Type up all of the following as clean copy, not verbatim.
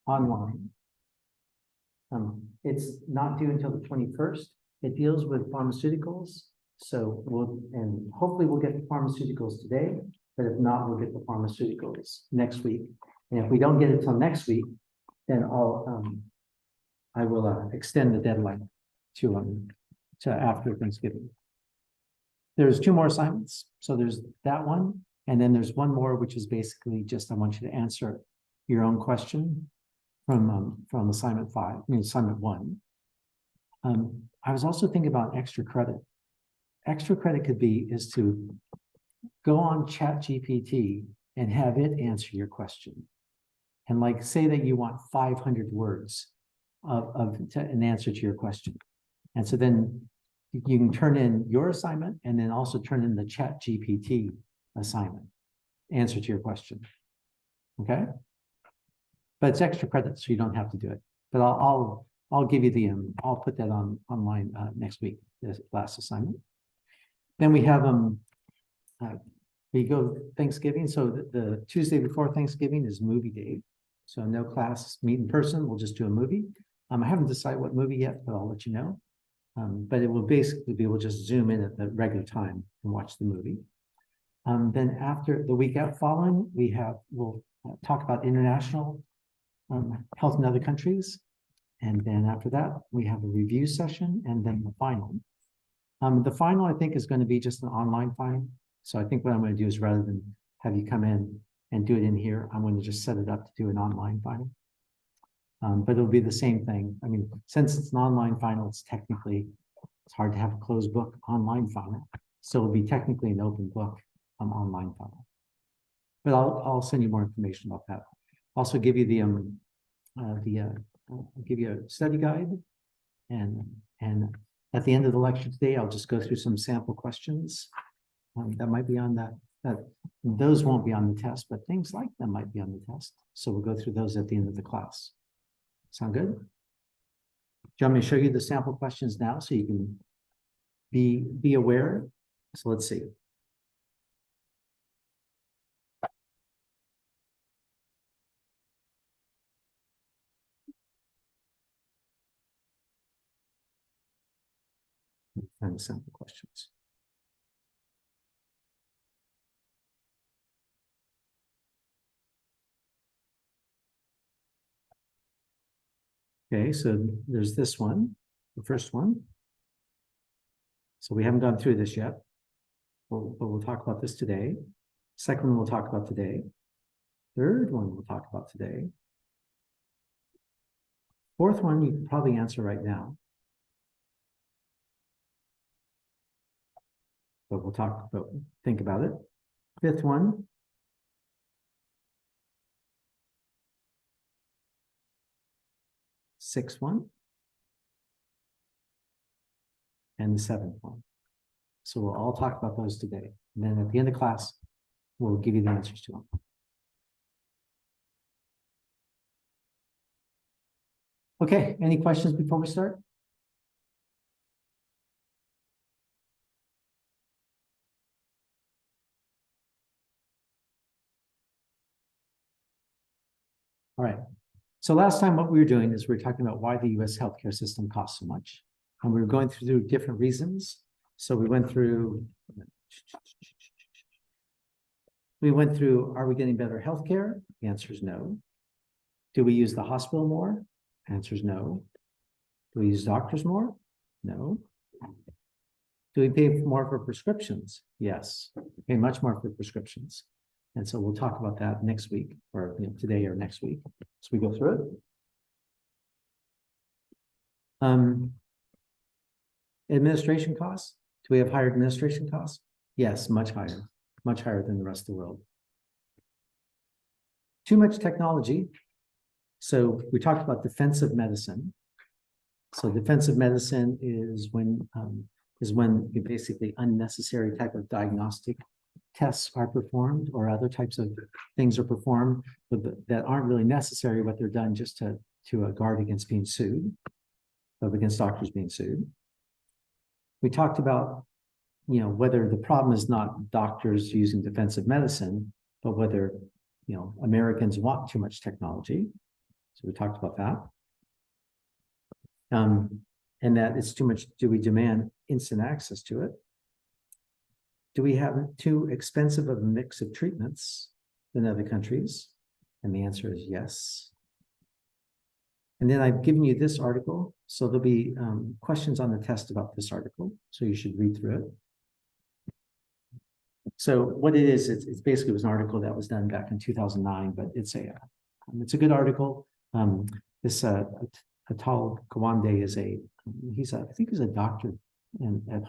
online. It's not due until the 21st. It deals with pharmaceuticals. So and hopefully we'll get the pharmaceuticals today, but if not, we'll get the pharmaceuticals next week. And if we don't get it till next week, then I will extend the deadline to after Thanksgiving. There's 2 more assignments. So there's that one, and then there's one more, which is basically just I want you to answer your own question from assignment 1. I was also thinking about extra credit. Extra credit is to go on ChatGPT and have it answer your question. And like say that you want 500 words of an answer to your question. And so then you can turn in your assignment and then also turn in the ChatGPT assignment, answer to your question. Okay? But it's extra credit, so you don't have to do it. But I'll give you the I'll put that online next week, this last assignment. Then we have we go Thanksgiving. So the Tuesday before Thanksgiving is movie day. So no class, meet in person. We'll just do a movie. I haven't decided what movie yet, but I'll let you know. But it will basically be, we'll just zoom in at the regular time and watch the movie. Then after the week out following, we'll talk about international health in other countries. And then after that, we have a review session and then the final. The final, I think, is going to be just an online final. So I think what I'm going to do is rather than have you come in and do it in here, I'm going to just set it up to do an online final. But it'll be the same thing. I mean, since it's an online final, it's hard to have a closed book online final. So it'll be technically an open book online final. But I'll send you more information about that. Also give you I'll give you a study guide, and at the end of the lecture today, I'll just go through some sample questions that might be on that. Those won't be on the test, but things like them might be on the test. So we'll go through those at the end of the class. Sound good? Do you want me to show you the sample questions now so you can be aware? So let's see. And sample questions. Okay, so there's this one, the first one. So we haven't gone through this yet, but we'll talk about this today. Second one we'll talk about today. Third one we'll talk about today. Fourth one you can probably answer right now. But think about it. Fifth one. Sixth one. And the seventh one. So we'll all talk about those today. And then at the end of class, we'll give you the answers to them. Okay, any questions before we start? All right. So last time what we were doing is we were talking about why the US healthcare system costs so much. And we were going through different reasons. So we went through, are we getting better healthcare? The answer is no. Do we use the hospital more? The answer is no. Do we use doctors more? No. Do we pay more for prescriptions? Yes. We pay much more for prescriptions. And so we'll talk about that next week, or today or next week. So we go through it. Administration costs. Do we have higher administration costs? Yes, much higher than the rest of the world. Too much technology. So we talked about defensive medicine. So defensive medicine is when basically unnecessary type of diagnostic tests are performed, or other types of things are performed that aren't really necessary, but they're done just to guard against being sued, against doctors being sued. We talked about, whether the problem is not doctors using defensive medicine, but whether, Americans want too much technology. So we talked about that. And that it's too much. Do we demand instant access to it? Do we have too expensive of a mix of treatments than other countries? And the answer is yes. And then I've given you this article. So there'll be questions on the test about this article. So you should read through it. So what it is, it's basically it was an article that was done back in 2009, but it's a good article. This Atal Gawande is I think he's a doctor at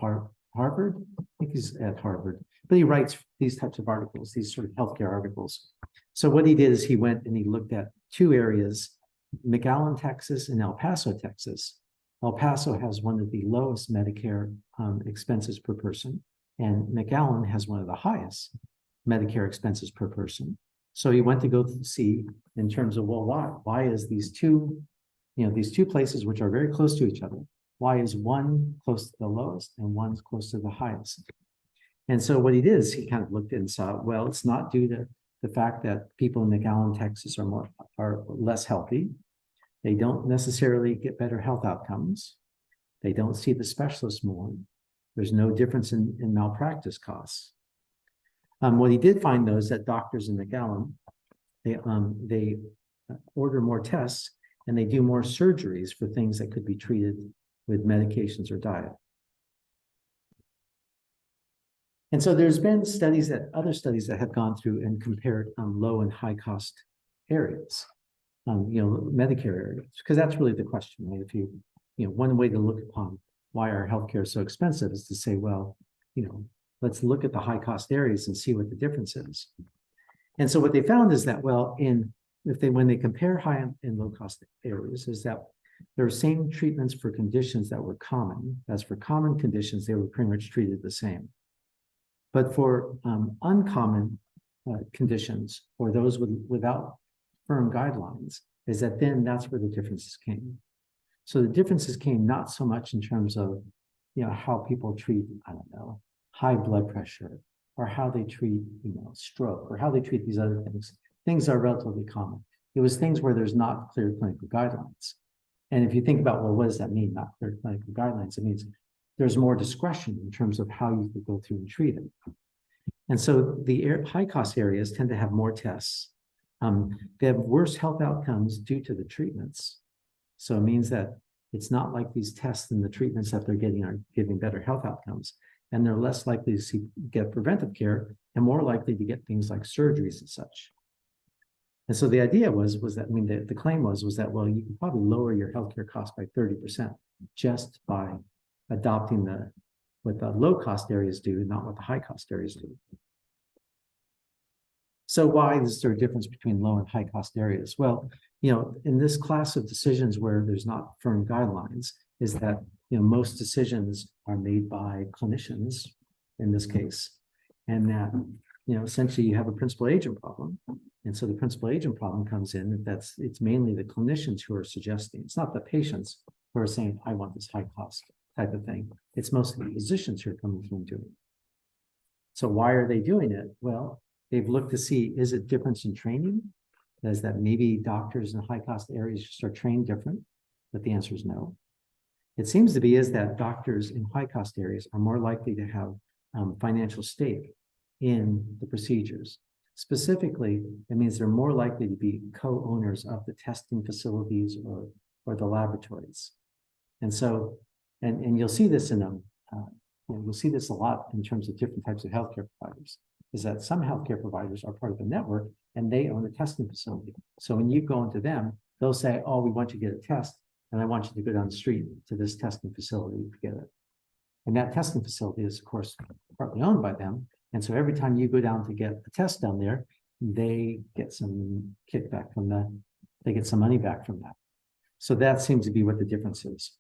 Harvard. I think he's at Harvard, but he writes these types of articles, these sort of healthcare articles. So what he did is he went and he looked at two areas, McAllen, Texas and El Paso, Texas. El Paso has one of the lowest Medicare expenses per person, and McAllen has one of the highest Medicare expenses per person. So he went to go see in terms of, well, why is these two places which are very close to each other, why is one close to the lowest and one's close to the highest? And so what he did is he kind of looked and saw, well, it's not due to the fact that people in McAllen, Texas are less healthy. They don't necessarily get better health outcomes. They don't see the specialists more. There's no difference in malpractice costs. What he did find, though, is that doctors in McAllen, they order more tests and they do more surgeries for things that could be treated with medications or diet. And so there's been other studies that have gone through and compared low and high cost areas, Medicare areas, because that's really the question, right? If one way to look upon why our healthcare is so expensive is to say, well, let's look at the high cost areas and see what the difference is. And so what they found is that, well, when they compare high and low cost areas, is that there are same treatments for conditions that were common. As for common conditions, they were pretty much treated the same. But for uncommon conditions, or those without firm guidelines, is that then that's where the differences came. So the differences came not so much in terms of, how people treat, high blood pressure, or how they treat, stroke, or how they treat these other things. Things are relatively common. It was things where there's not clear clinical guidelines. And if you think about, well, what does that mean, not clear clinical guidelines? It means there's more discretion in terms of how you could go through and treat it. And so the high cost areas tend to have more tests. They have worse health outcomes due to the treatments. So it means that it's not like these tests and the treatments that they're getting are giving better health outcomes. And they're less likely to get preventive care and more likely to get things like surgeries and such. And so the idea was that, the claim was that, well, you can probably lower your healthcare costs by 30% just by adopting what the low cost areas do, not what the high cost areas do. So why is there a difference between low and high cost areas? Well, in this class of decisions where there's not firm guidelines, is that, most decisions are made by clinicians in this case, and that, essentially you have a principal agent problem. And so the principal agent problem comes in, it's mainly the clinicians who are suggesting. It's not the patients who are saying, I want this high cost type of thing. It's mostly the physicians who are coming through and doing it. So why are they doing it? Well, they've looked to see, is it difference in training? Is that maybe doctors in high cost areas just are trained different? But the answer is no. It seems to be is that doctors in high cost areas are more likely to have financial stake in the procedures. Specifically, it means they're more likely to be co-owners of the testing facilities or the laboratories. And so, and you'll see this you'll see this a lot in terms of different types of healthcare providers, is that some healthcare providers are part of a network and they own a testing facility. So when you go into them, they'll say, oh, we want you to get a test, and I want you to go down the street to this testing facility to get it. And that testing facility is, of course, partly owned by them. And so every time you go down to get a test down there, they get some kickback from that. They get some money back from that. So that seems to be what the difference is.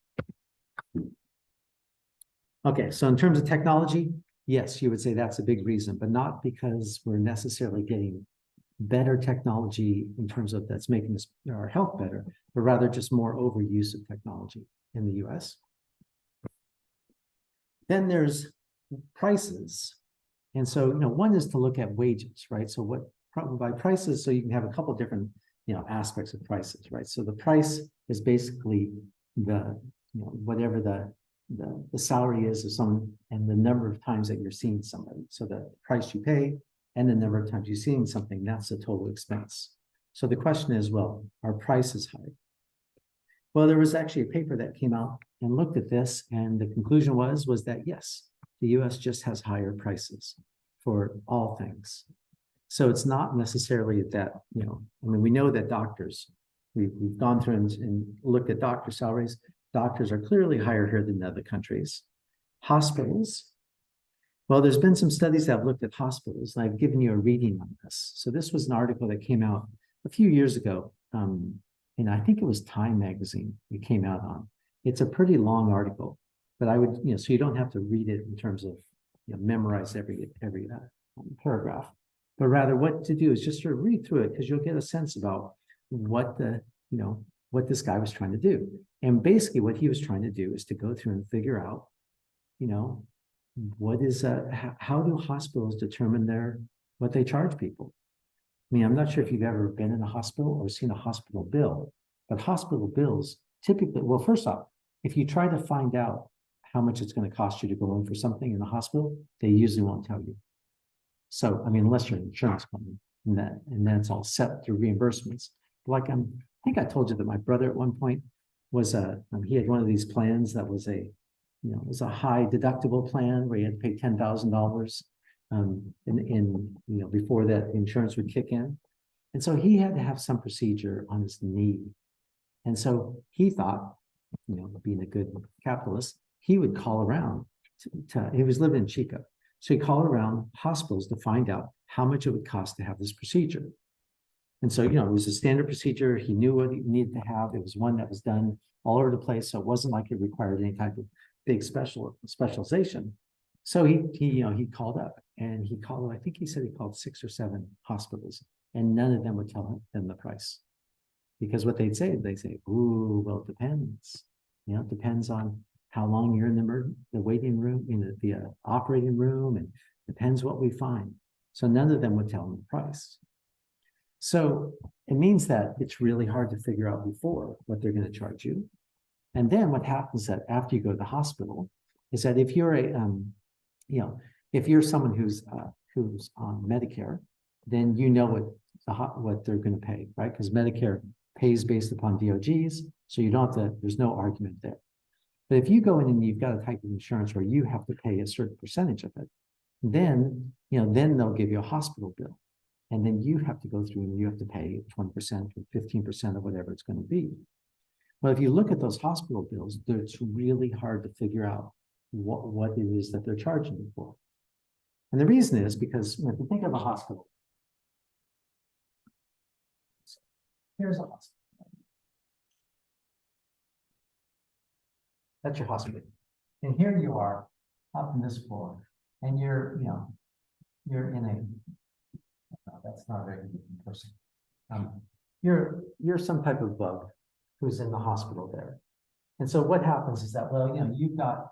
Okay, so in terms of technology, yes, you would say that's a big reason, but not because we're necessarily getting better technology in terms of that's making our health better, but rather just more overuse of technology in the US. Then there's prices. And so, one is to look at wages, right? So by prices, so you can have a couple different aspects of prices, right? So the price is basically the, whatever the salary is of someone and the number of times that you're seeing somebody. So the price you pay and the number of times you're seeing something, that's the total expense. So the question is, well, are prices high? Well, there was actually a paper that came out and looked at this, and the conclusion was that yes, the US just has higher prices for all things. So it's not necessarily that, we know that doctors, we've gone through and looked at doctor salaries. Doctors are clearly higher here than other countries. Hospitals, well, there's been some studies that have looked at hospitals, and I've given you a reading on this. So this was an article that came out a few years ago, and I think it was Time magazine it came out on. It's a pretty long article, but I would, so you don't have to read it in terms of memorize every paragraph, but rather what to do is just sort of read through it, because you'll get a sense about what what this guy was trying to do. And basically what he was trying to do is to go through and figure out, what is how do hospitals determine what they charge people? I mean, I'm not sure if you've ever been in a hospital or seen a hospital bill, but hospital bills typically, well, first off, if you try to find out how much it's going to cost you to go in for something in the hospital, they usually won't tell you. So, I mean, unless you're an insurance company, and that's all set through reimbursements. Like I think I told you that my brother at one point was he had one of these plans that was it was a high deductible plan where you had to pay $10,000 before that insurance would kick in. And so he had to have some procedure on his knee. And so he thought, being a good capitalist, he would call around he was living in Chico. So he called around hospitals to find out how much it would cost to have this procedure. And so, it was a standard procedure. He knew what he needed to have. It was one that was done all over the place. So it wasn't like it required any type of big specialization. So he called up and I think he said he called 6 or 7 hospitals, and none of them would tell him the price. Because what they'd say, ooh, well, it depends. It depends on how long you're in the waiting room, the operating room, and depends what we find. So none of them would tell him the price. So it means that it's really hard to figure out before what they're going to charge you. And then what happens that after you go to the hospital is that if you're if you're someone who's on Medicare, then what they're going to pay, right? Because Medicare pays based upon DOGs, so you don't have to, there's no argument there. But if you go in and you've got a type of insurance where you have to pay a certain percentage of it, then they'll give you a hospital bill. And then you have to go through and you have to pay 20% or 15% of whatever it's going to be. Well, if you look at those hospital bills, it's really hard to figure out what it is that they're charging you for. And the reason is because if you think of a hospital, here's a hospital. That's your hospital. And here you are up in this floor, and you're in a, no, that's not a very good person. You're some type of bug who's in the hospital there. And so what happens is that, well, you've got,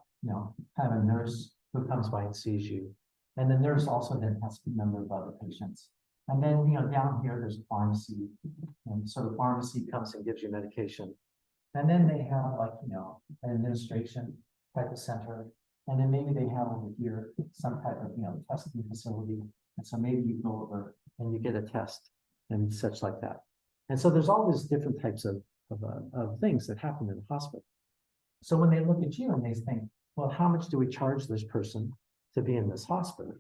kind of a nurse who comes by and sees you. And the nurse also then has a number of other patients. And then, down here, there's a pharmacy. And so the pharmacy comes and gives you medication. And then they have an administration type of center. And then maybe they have over here some type of, testing facility. And so maybe you go over and you get a test and such like that. And so there's all these different types of things that happen in the hospital. So when they look at you and they think, well, how much do we charge this person to be in this hospital?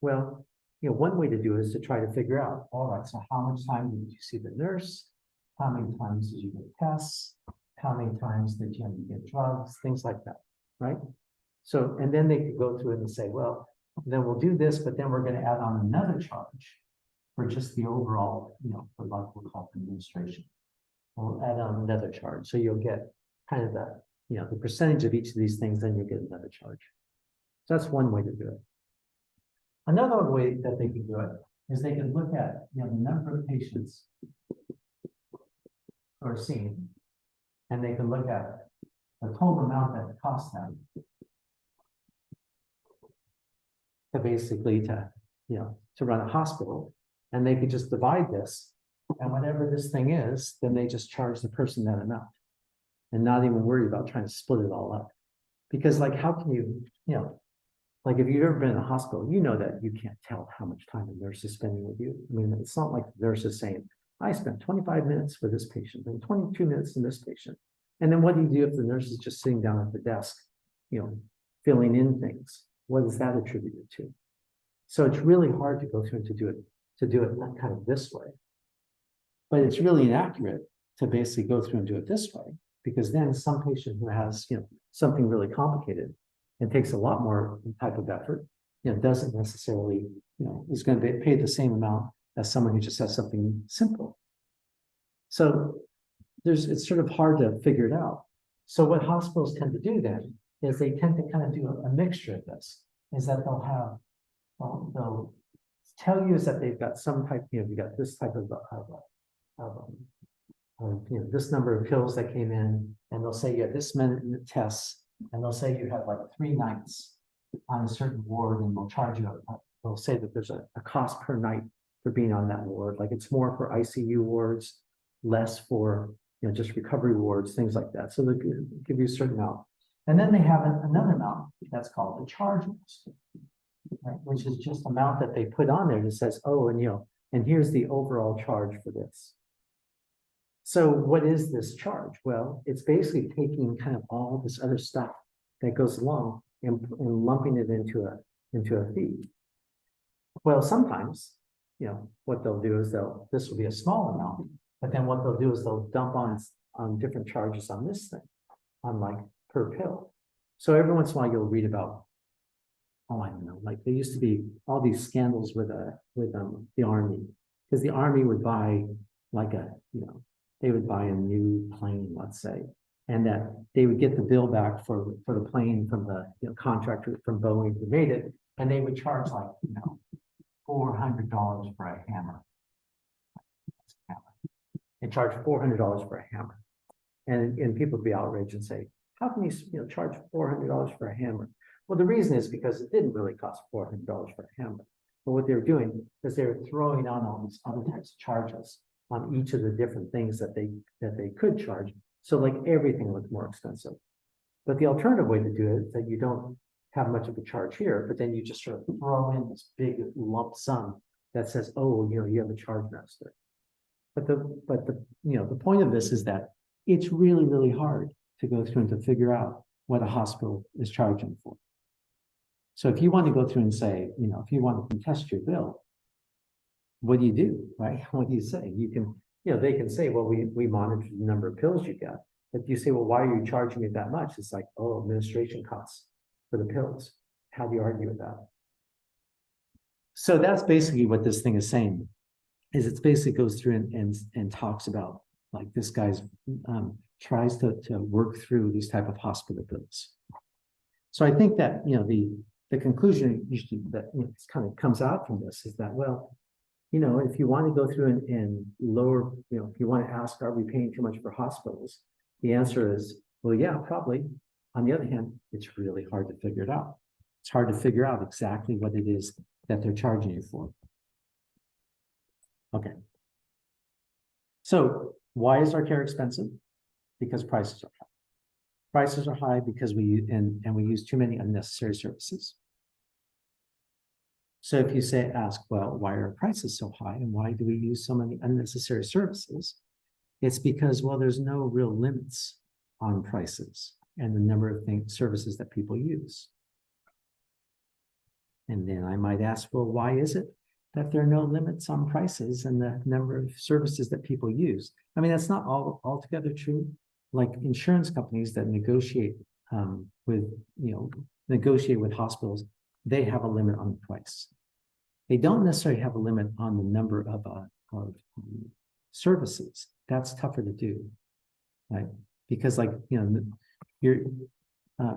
Well, one way to do it is to try to figure out, all right, so how much time did you see the nurse? How many times did you get tests? How many times did you get drugs? Things like that, right? So, and then they could go through it and say, well, then we'll do this, but then we're going to add on another charge for just the overall, for what we'll call administration. We'll add on another charge. So you'll get kind of the percentage of each of these things, then you'll get another charge. So that's one way to do it. Another way that they can do it is they can look at the number of patients who are seen, and they can look at the total amount that it costs them to basically to run a hospital, and they could just divide this And whatever this thing is, then they just charge the person that amount. And not even worry about trying to split it all up. Because like, how can you, like if you've ever been in a hospital, you know that you can't tell how much time a nurse is spending with you. I mean, it's not like the nurse is saying, I spent 25 minutes for this patient and 22 minutes in this patient. And then what do you do if the nurse is just sitting down at the desk, filling in things? What is that attributed to? So it's really hard to go through and to do it kind of this way. But it's really inaccurate to basically go through and do it this way, because then some patient who has, something really complicated and takes a lot more type of effort, doesn't necessarily, is going to pay the same amount as someone who just has something simple. So it's sort of hard to figure it out. So what hospitals tend to do then is they tend to kind of do a mixture of this, is that they'll tell you is that they've got some type, you got this type of this number of pills that came in, and they'll say you have this many tests, and they'll say you have like 3 nights on a certain ward, and they'll charge you. They'll say that there's a cost per night for being on that ward. Like it's more for ICU wards, less for just recovery wards, things like that. So they give you a certain amount, and then they have another amount that's called the charge list, right? Which is just amount that they put on there that says, oh, and here's the overall charge for this. So what is this charge? Well, it's basically taking kind of all this other stuff that goes along and lumping it into a fee. Well, sometimes, what they'll do is this will be a small amount, but then what they'll do is they'll dump on different charges on this thing, on like per pill. So every once in a while you'll read about, I don't know, like there used to be all these scandals with the Army, because the Army would buy like they would buy a new plane, let's say, and that they would get the bill back for the plane from the contractor from Boeing who made it, and they would charge like $400 for a hammer. They charge $400 for a hammer, and people would be outraged and say, how can you charge $400 for a hammer? Well, the reason is because it didn't really cost $400 for a hammer. But what they were doing is they were throwing on all these other types of charges on each of the different things that they could charge. So like everything looked more expensive. But the alternative way to do it is that you don't have much of a charge here, but then you just sort of throw in this big lump sum that says, oh, you have a charge master. But the point of this is that it's really, really hard to go through and to figure out what a hospital is charging for. So if you want to go through and say, if you want to contest your bill, what do, right? What do you say? You can, they can say, well, we monitor the number of pills you get. But you say, well, why are you charging me that much? It's like, oh, administration costs for the pills. How do you argue with that? So that's basically what this thing is saying, is it basically goes through and talks about, like, this guy's tries to work through these type of hospital bills. So I think that, the conclusion usually that kind of comes out from this is that, well, if you want to go through and lower, if you want to ask, are we paying too much for hospitals? The answer is, well, yeah, probably. On the other hand, it's really hard to figure it out. It's hard to figure out exactly what it is that they're charging you for. Okay. So why is our care expensive? Because prices are high. Prices are high because we use too many unnecessary services. So if you ask, well, why are prices so high and why do we use so many unnecessary services? It's because, well, there's no real limits on prices and the number of services that people use. And then I might ask, well, why is it that there are no limits on prices and the number of services that people use? I mean, that's not altogether true. Like insurance companies that negotiate with hospitals, they have a limit on the price. They don't necessarily have a limit on the number of services. That's tougher to do, right? Because your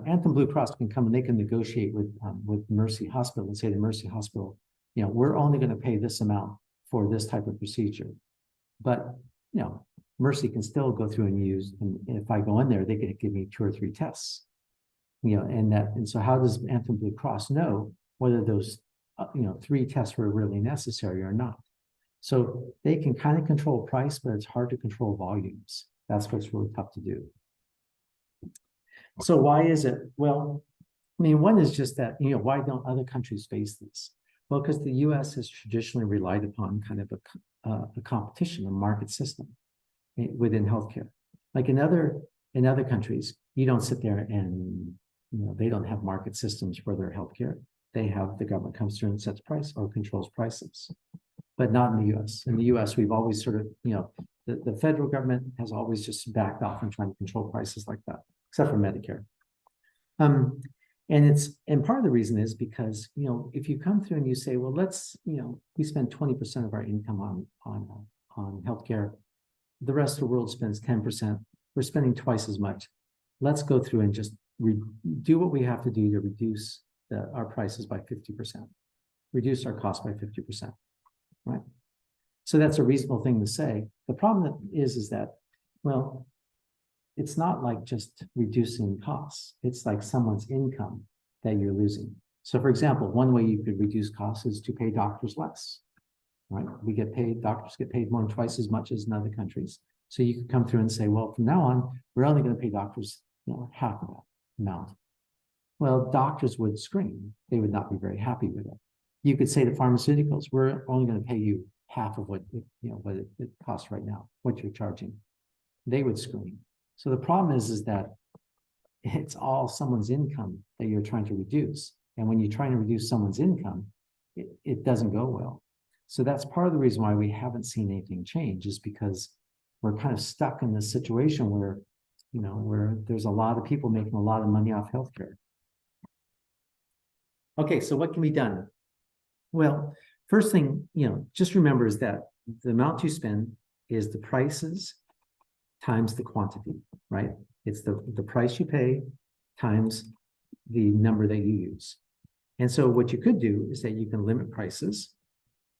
Anthem Blue Cross can come and they can negotiate with Mercy Hospital and say to Mercy Hospital, we're only going to pay this amount for this type of procedure. But, Mercy can still go through and use, and if I go in there, they can give me 2 or 3 tests. And so how does Anthem Blue Cross know whether those 3 tests were really necessary or not? So they can kind of control price, but it's hard to control volumes. That's what's really tough to do. So why is it? Well, I mean, one is just that, why don't other countries face this? Well, because the US has traditionally relied upon kind of a competition, a market system within healthcare. Like in other countries, you don't sit there and, they don't have market systems for their healthcare. They have the government comes through and sets price or controls prices, but not in the US. In the US, we've always sort of, the federal government has always just backed off and trying to control prices like that, except for Medicare. And part of the reason is because, if you come through and you say, well, let's, we spend 20% of our income on healthcare. The rest of the world spends 10%. We're spending twice as much. Let's go through and just do what we have to do to reduce our prices by 50%, reduce our cost by 50%, right? So that's a reasonable thing to say. The problem is that, well, it's not like just reducing costs. It's like someone's income that you're losing. So for example, one way you could reduce costs is to pay doctors less, right? Doctors get paid more than twice as much as in other countries. So you could come through and say, well, from now on, we're only going to pay doctors, half of that amount. Well, doctors would scream. They would not be very happy with it. You could say to pharmaceuticals, we're only going to pay you half of what it costs right now, what you're charging. They would scream. So the problem is that it's all someone's income that you're trying to reduce. And when you're trying to reduce someone's income, it doesn't go well. So that's part of the reason why we haven't seen anything change, is because we're kind of stuck in this situation where, where there's a lot of people making a lot of money off healthcare. Okay, so what can be done? Well, first thing, just remember is that the amount you spend is the prices times the quantity, right? It's the price you pay times the number that you use. And so what you could do is that you can limit prices,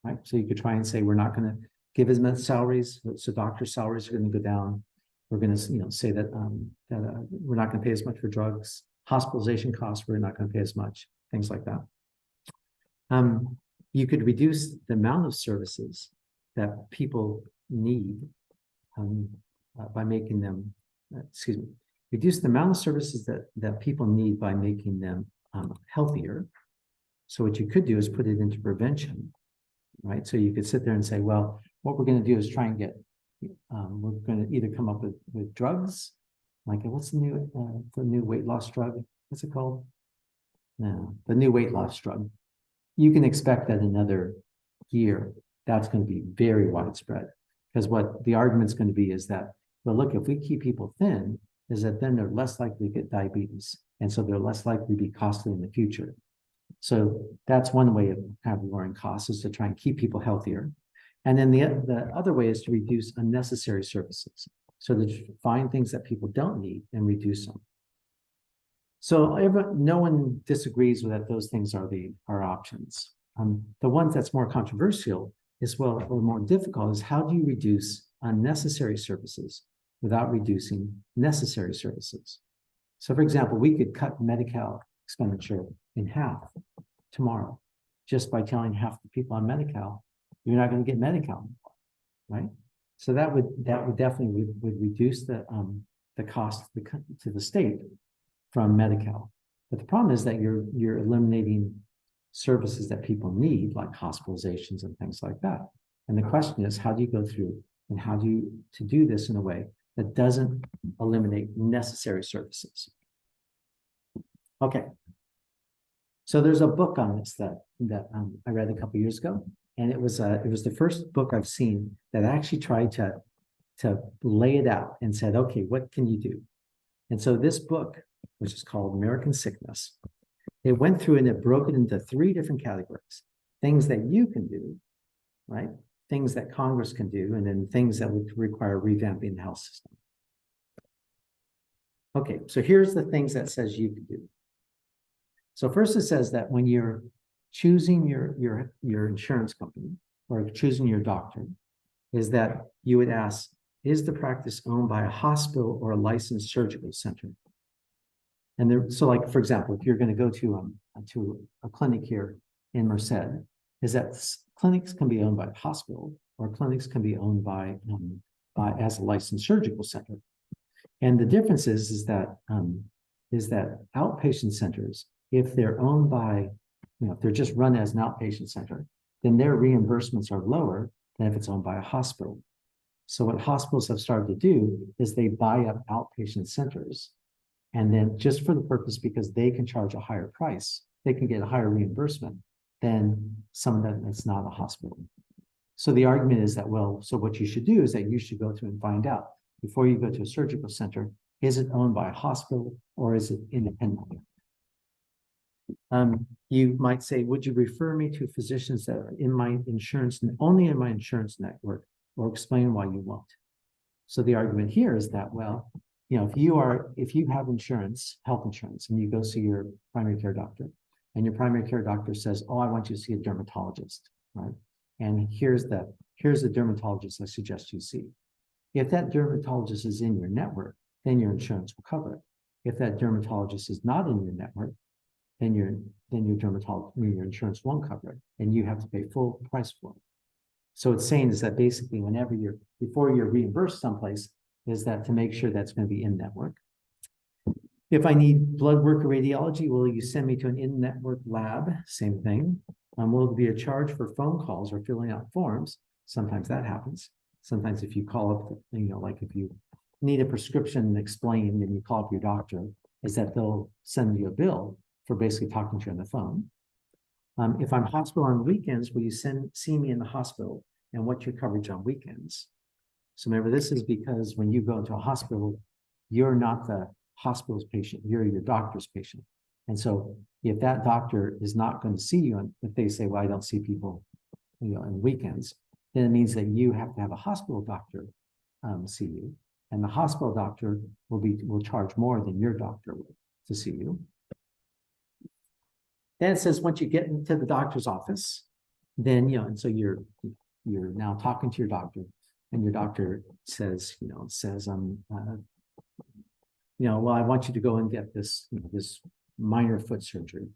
right? So you could try and say, we're not going to give as much salaries. So doctors' salaries are going to go down. We're going to, say that, we're not going to pay as much for drugs. Hospitalization costs, we're not going to pay as much, things like that. You could reduce the amount of services that people need by making them, reduce the amount of services that people need by making them healthier. So what you could do is put it into prevention, right? So you could sit there and say, well, what we're going to do is try and get, we're going to either come up with drugs, like what's the new weight loss drug? What's it called? No, the new weight loss drug. You can expect that another year, that's going to be very widespread, because what the argument's going to be is that, well, look, if we keep people thin, is that then they're less likely to get diabetes. And so they're less likely to be costly in the future. So that's one way of kind of lowering costs, is to try and keep people healthier. And then the other way is to reduce unnecessary services. So to find things that people don't need and reduce them. So no one disagrees with that those things are options. The ones that's more controversial is, well, or more difficult, is how do you reduce unnecessary services without reducing necessary services? So for example, we could cut Medi-Cal expenditure in half tomorrow, just by telling half the people on Medi-Cal, you're not going to get Medi-Cal, right? So that would definitely reduce the cost to the state from Medi-Cal. But the problem is that you're eliminating services that people need, like hospitalizations and things like that. And the question is, how do you go through and how do you to do this in a way that doesn't eliminate necessary services? Okay. So there's a book on this that I read a couple of years ago, and it was the first book I've seen that actually tried to lay it out and said, okay, what can you do? And so this book, which is called American Sickness, it went through and it broke it into 3 different categories: things that you can do, right? Things that Congress can do, and then things that would require revamping the health system. Okay, so here's the things that says you can do. So first it says that when you're choosing your insurance company or choosing your doctor, is that you would ask, is the practice owned by a hospital or a licensed surgical center? And there, so like, for example, if you're going to go to a clinic here in Merced, is that clinics can be owned by a hospital or clinics can be owned by as a licensed surgical center. And the difference is that outpatient centers, if they're owned by, if they're just run as an outpatient center, then their reimbursements are lower than if it's owned by a hospital. So what hospitals have started to do is they buy up outpatient centers, and then just for the purpose, because they can charge a higher price, they can get a higher reimbursement than someone that's not a hospital. So the argument is that, well, so what you should do is that you should go through and find out before you go to a surgical center, is it owned by a hospital or is it independent? You might say, would you refer me to physicians that are in my insurance, only in my insurance network, or explain why you won't? So the argument here is that, well, if you have insurance, health insurance, and you go see your primary care doctor, and your primary care doctor says, oh, I want you to see a dermatologist, right? And here's the dermatologist I suggest you see. If that dermatologist is in your network, then your insurance will cover it. If that dermatologist is not in your network, then your insurance won't cover it, and you have to pay full price for it. So it's saying is that basically before you're reimbursed someplace, is that to make sure that's going to be in network. If I need blood work or radiology, will you send me to an in-network lab? Same thing. Will there be a charge for phone calls or filling out forms? Sometimes that happens. Sometimes if you call up, like if you need a prescription explained and you call up your doctor, is that they'll send you a bill for basically talking to you on the phone. If I'm hospital on weekends, will you see me in the hospital, and what's your coverage on weekends? So remember, this is because when you go into a hospital, you're not the hospital's patient, you're your doctor's patient. And so if that doctor is not going to see you, if they say, well, I don't see people, on weekends, then it means that you have to have a hospital doctor see you, and the hospital doctor will charge more than your doctor will to see you. Then it says once you get into the doctor's office, then and so you're now talking to your doctor, and your doctor says, well, I want you to go and get this, this minor foot surgery.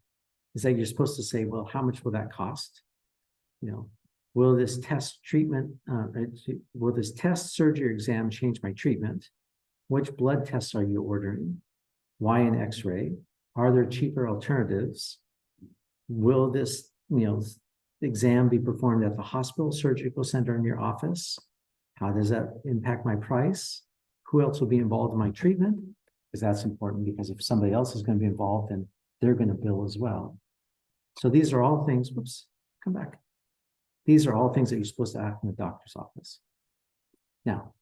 Is that you're supposed to say, well, how much will that cost? Will this test, surgery, or exam change my treatment? Which blood tests are you ordering? Why an X-ray? Are there cheaper alternatives? Will this, exam be performed at the hospital, surgical center, in your office? How does that impact my price? Who else will be involved in my treatment? Because that's important, because if somebody else is going to be involved, then they're going to bill as well. So these are all things, come back. These are all things that you're supposed to ask in the doctor's office. Now,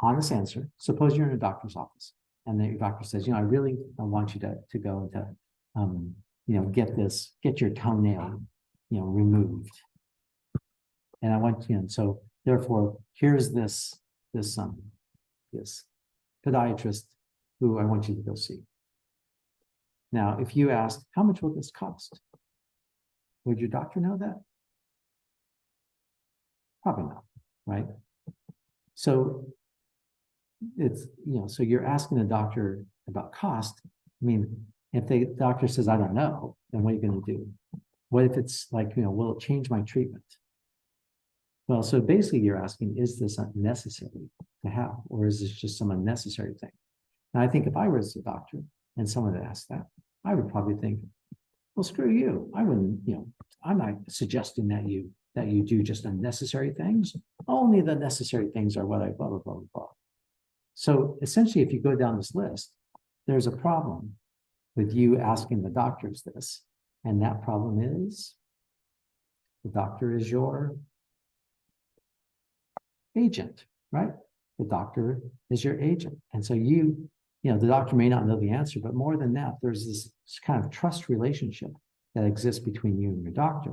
honest answer, suppose you're in a doctor's office and then your doctor says, I want you to go to, get your toenail, removed. And I want you, and so therefore, here's this podiatrist who I want you to go see. Now, if you ask, how much will this cost? Would your doctor know that? Probably not, right? So it's, so you're asking the doctor about cost. I mean, if the doctor says, I don't know, then what are you going to do? What if it's like, will it change my treatment? Well, so basically you're asking, is this necessary to have, or is this just some unnecessary thing? And I think if I was a doctor and someone had asked that, I would probably think, well, screw you. I wouldn't, I'm not suggesting that you do just unnecessary things. Only the necessary things are what I blah, blah, blah, blah. So essentially, if you go down this list, there's a problem with you asking the doctors this. And that problem is the doctor is your agent, right? The doctor is your agent. And so the doctor may not know the answer, but more than that, there's this kind of trust relationship that exists between you and your doctor.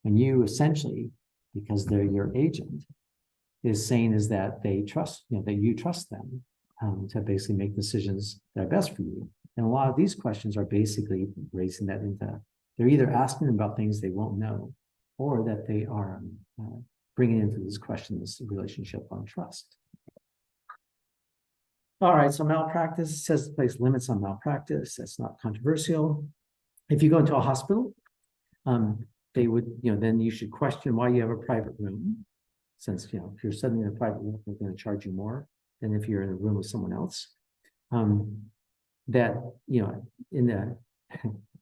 And you essentially, because they're your agent, is saying is that they trust, that you trust them to basically make decisions that are best for you. And a lot of these questions are basically raising that into, they're either asking about things they won't know, or that they are bringing into this question, this relationship on trust. All right, so malpractice says to place limits on malpractice. That's not controversial. If you go into a hospital, they would, then you should question why you have a private room. since, if you're suddenly in a private room, they're going to charge you more than if you're in a room with someone else. That, in the,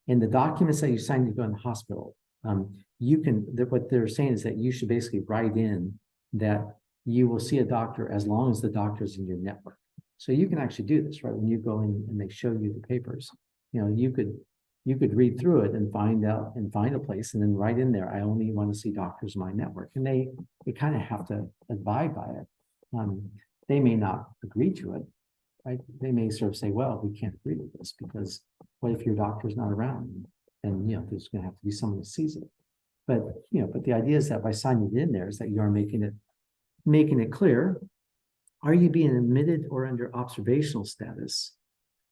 in the documents that you sign to go in the hospital, what they're saying is that you should basically write in that you will see a doctor as long as the doctor is in your network. So you can actually do this, right? When you go in and they show you the papers, you could read through it and find a place and then write in there, I only want to see doctors in my network. And they kind of have to abide by it. They may not agree to it, right? They may sort of say, well, we can't agree with this because what if your doctor's not around? And, there's going to have to be someone who sees it. But, but the idea is that by signing it in there is that you are making it clear. Are you being admitted or under observational status?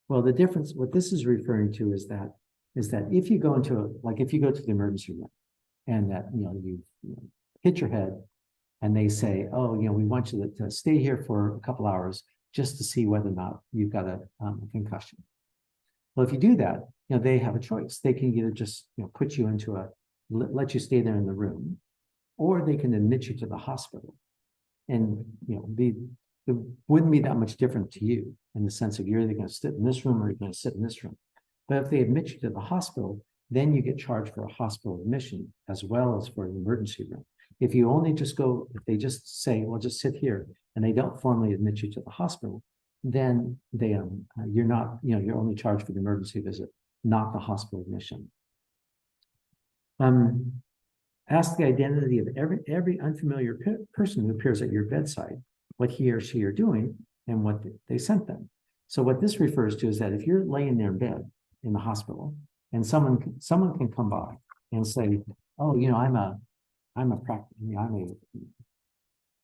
Well, the difference, what this is referring to is that if you go if you go to the emergency room and that, you hit your head and they say, oh, we want you to stay here for a couple hours just to see whether or not you've got a concussion. Well, if you do that, they have a choice. They can either just, put you into let you stay there in the room, or they can admit you to the hospital. And, it wouldn't be that much different to you in the sense of you're either going to sit in this room or you're going to sit in this room. But if they admit you to the hospital, then you get charged for a hospital admission as well as for an emergency room. If you only just go, if they just say, well, just sit here, and they don't formally admit you to the hospital, then you're not, you're only charged for the emergency visit, not the hospital admission. Ask the identity of every unfamiliar person who appears at your bedside, what he or she are doing, and what they sent them. So what this refers to is that if you're laying there in bed in the hospital, and someone can come by and say, oh,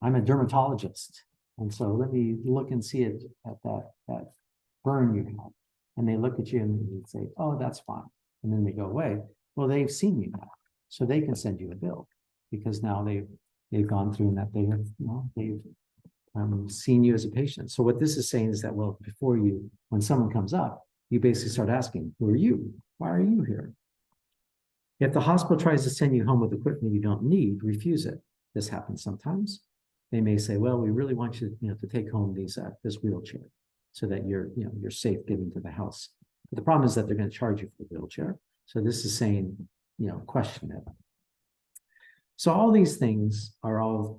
I'm a dermatologist, and so let me look and see it at that burn you have. And they look at you and they say, oh, that's fine. And then they go away. Well, they've seen you now, so they can send you a bill because now they've gone through and that they have, they've seen you as a patient. So what this is saying is that, well, when someone comes up, you basically start asking, who are you? Why are you here? If the hospital tries to send you home with equipment you don't need, refuse it. This happens sometimes. They may say, well, we really want you, to take home this wheelchair so that you're safe getting to the house. But the problem is that they're going to charge you for the wheelchair. So this is saying, question it. So all these things are all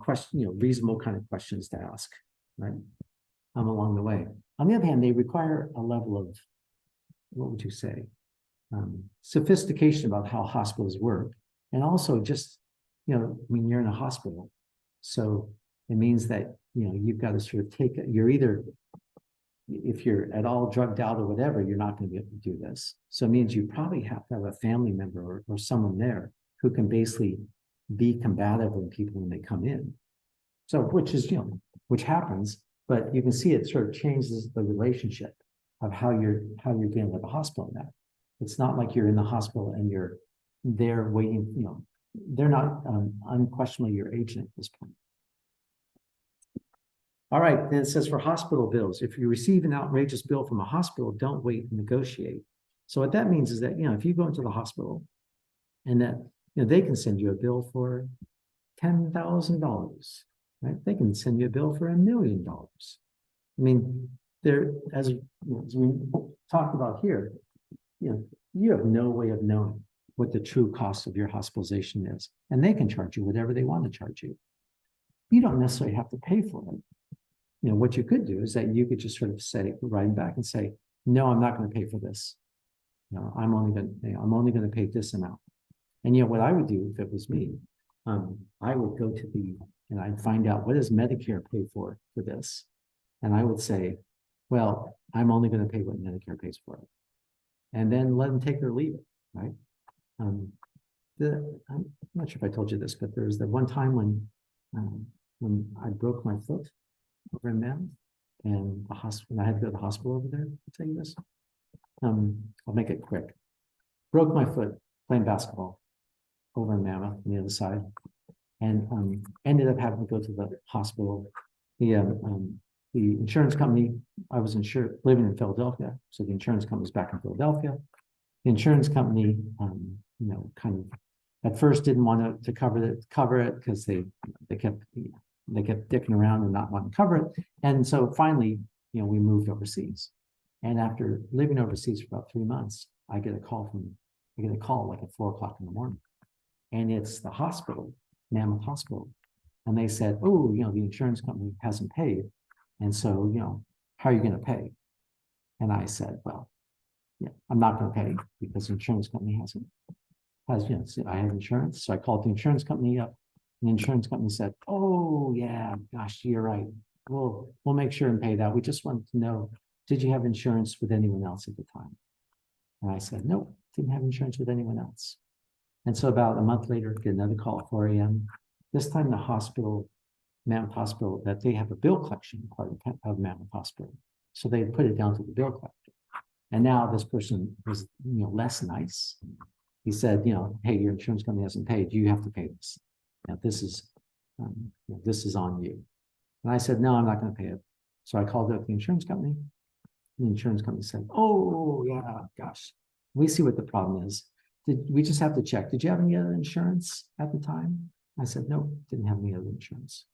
reasonable kind of questions to ask, right? Along the way. On the other hand, they require a level of, what would you say, sophistication about how hospitals work, and also just, you're in a hospital, so it means that you've got to sort of you're either, if you're at all drugged out or whatever, you're not going to be able to do this. So it means you probably have to have a family member or someone there who can basically be combative with people when they come in. So which happens, but you can see it sort of changes the relationship of how you're dealing with the hospital now. It's not like you're in the hospital and you're there waiting, they're not unquestionably your agent at this point. All right, then it says for hospital bills, if you receive an outrageous bill from a hospital, don't wait and negotiate. So what that means is that, if you go into the hospital and that, they can send you a bill for $10,000, right? They can send you a bill for $1 million. I mean, as we talked about here, you have no way of knowing what the true cost of your hospitalization is. And they can charge you whatever they want to charge you. You don't necessarily have to pay for it. What you could do is that you could just sort of say, write back and say, no, I'm not going to pay for this. I'm only going to pay this amount. And what I would do if it was me, I would go and I'd find out what does Medicare pay for this. And I would say, well, I'm only going to pay what Medicare pays for it. And then let them take it or leave it, right? I'm not sure if I told you this, but there was the one time when I broke my foot over in Mammoth, and the hospital, I had to go to the hospital over there. I'll tell you this. I'll make it quick. Broke my foot playing basketball over in Mammoth on the other side, and ended up having to go to the hospital. The insurance company, I was living in Philadelphia, so the insurance company was back in Philadelphia. The insurance company, kind of at first didn't want to cover it because they kept They kept dicking around and not wanting to cover it. And so finally, we moved overseas. And after living overseas for about 3 months, I get a call like at 4 o'clock in the morning. And it's the hospital, Mammoth Hospital. And they said, oh, the insurance company hasn't paid. And so, how are you going to pay? And I said, well, I'm not going to pay because the insurance company I have insurance. So I called the insurance company up. And the insurance company said, oh, yeah, gosh, you're right. We'll make sure and pay that. We just wanted to know, did you have insurance with anyone else at the time? And I said, nope, didn't have insurance with anyone else. And so about a month later, get another call at 4 a.m. This time the hospital, Mammoth Hospital, that they have a bill collection part of Mammoth Hospital. So they put it down to the bill collector. And now this person was, less nice. He said, hey, your insurance company hasn't paid. You have to pay this. Now this is on you. And I said, no, I'm not going to pay it. So I called up the insurance company. The insurance company said, oh, yeah, gosh, we see what the problem is. We just have to check. Did you have any other insurance at the time? I said, no, didn't have any other insurance.